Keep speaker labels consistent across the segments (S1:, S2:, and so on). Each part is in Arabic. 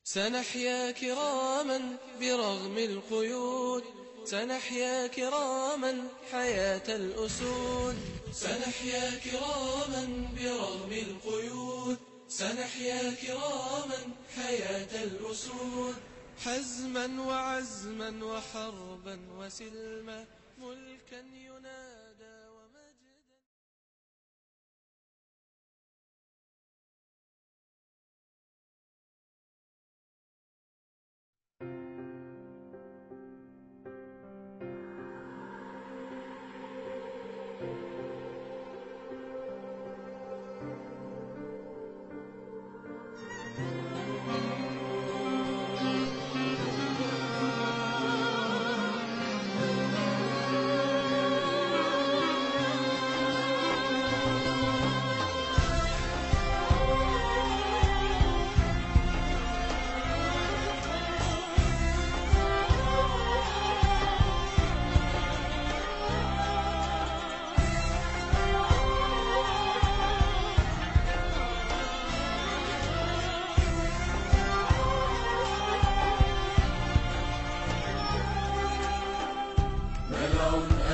S1: سنحيا كراما برغم القيود، سنحيا كراما حياة الأسود. سنحيا كراما برغم القيود، سنحيا كراما حياة الأسود. حزما وعزما وحربا وسلما، ملكا ينادى ومجدا.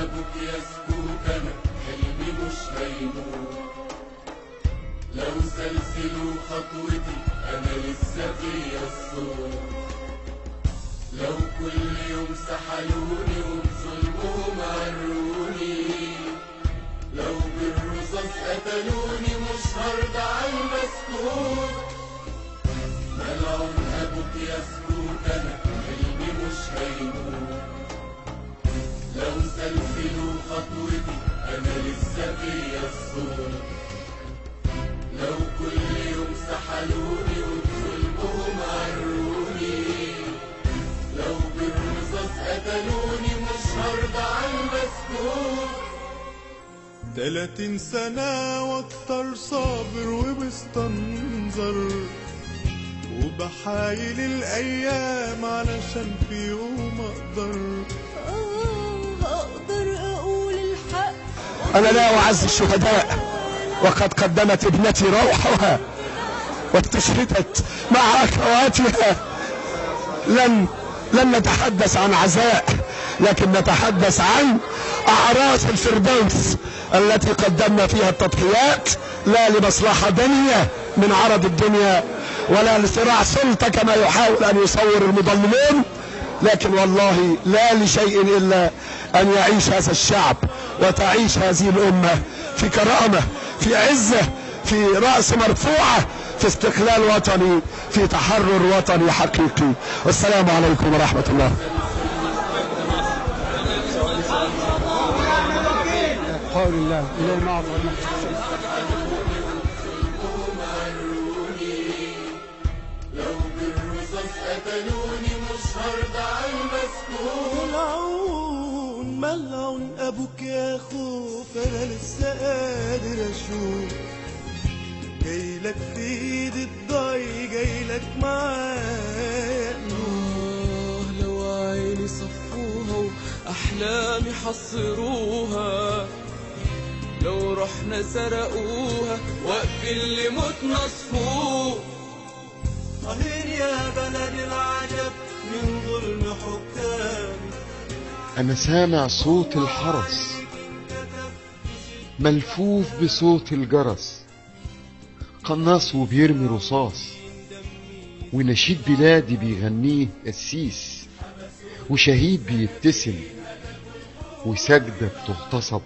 S2: أبوك يسكوتنا حلمي مش هيموت، لو سلسلوا خطوتي أنا لسه فيا الصوت، لو كل يوم سحلوني وبظلمهم عروني، لو بالرصاص قتلوني مش هرضى عالمسكوت. ملعون أبوك يسكوتنا حلمي مش هيموت، لو سلسلوا خطوتي أنا لسه فيا الصوت، لو كل يوم سحلوني وبظلمهم عروني، لو بالرصاص قتلوني مش هرضى عالمسكوت.
S3: 30 سنة واكتر صابر وبستنظر، وبحايل الأيام علشان في يوم أقدر
S4: أقول الحق.
S5: أنا لا أعز الشهداء، وقد قدمت ابنتي روحها واستشهدت مع أخواتها. لن نتحدث عن عزاء، لكن نتحدث عن أعراس الفردوس التي قدمنا فيها التضحيات، لا لمصلحة دنيا من عرض الدنيا، ولا لصراع سلطة كما يحاول أن يصور المضللون، لكن والله لا لشيء إلا أن يعيش هذا الشعب وتعيش هذه الأمة في كرامة، في عزة، في رأس مرفوعة، في استقلال وطني، في تحرر وطني حقيقي. والسلام عليكم ورحمة الله. قول الله إليه معظم
S2: لو بالرصاص قتلوني مش هرضى عالمسكوت.
S3: ملعون أبوك يا خوف، أنا لسه قادر أشوف جايلك في إيد الضي، جايلك معايا
S1: لو عيني صفوها وأحلامي حصروها، لو رحنا سرقوها وقف اللي متنا صفوه.
S3: أهين يا بلد العجب من ظلم حكام.
S6: أنا سامع صوت الحرس ملفوف بصوت الجرس، قناص وبيرمي رصاص، ونشيد بلادي بيغنيه قسيس، وشهيد بيبتسم، وسجدة بتغتصب،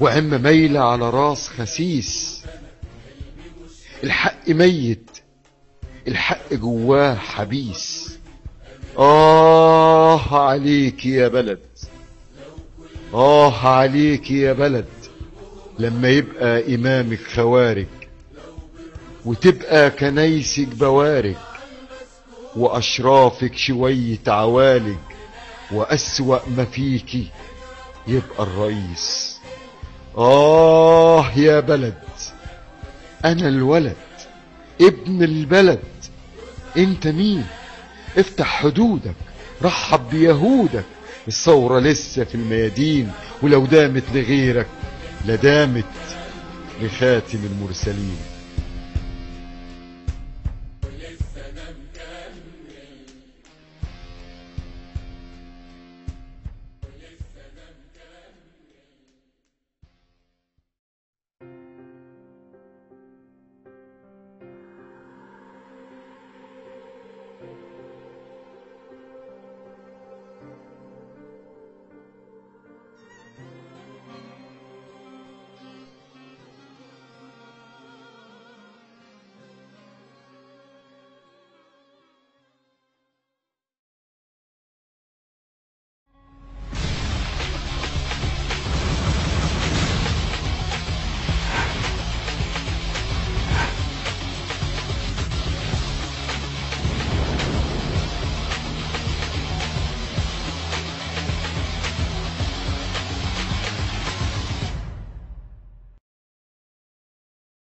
S6: وعمة مايلة على راس خسيس. الحق ميت، الحق جواه حبيس. عليك يا بلد، عليك يا بلد، لما يبقى إمامك خوارج، وتبقى كنايسك بوارج، وأشرافك شوية عوالج، وأسوأ ما فيكي يبقى الرئيس. يا بلد، أنا الولد ابن البلد. انت مين؟ افتح حدودك، رحب بيهودك، الثورة لسه في الميادين، ولو دامت لغيرك لدامت لخاتم المرسلين.
S2: ولسه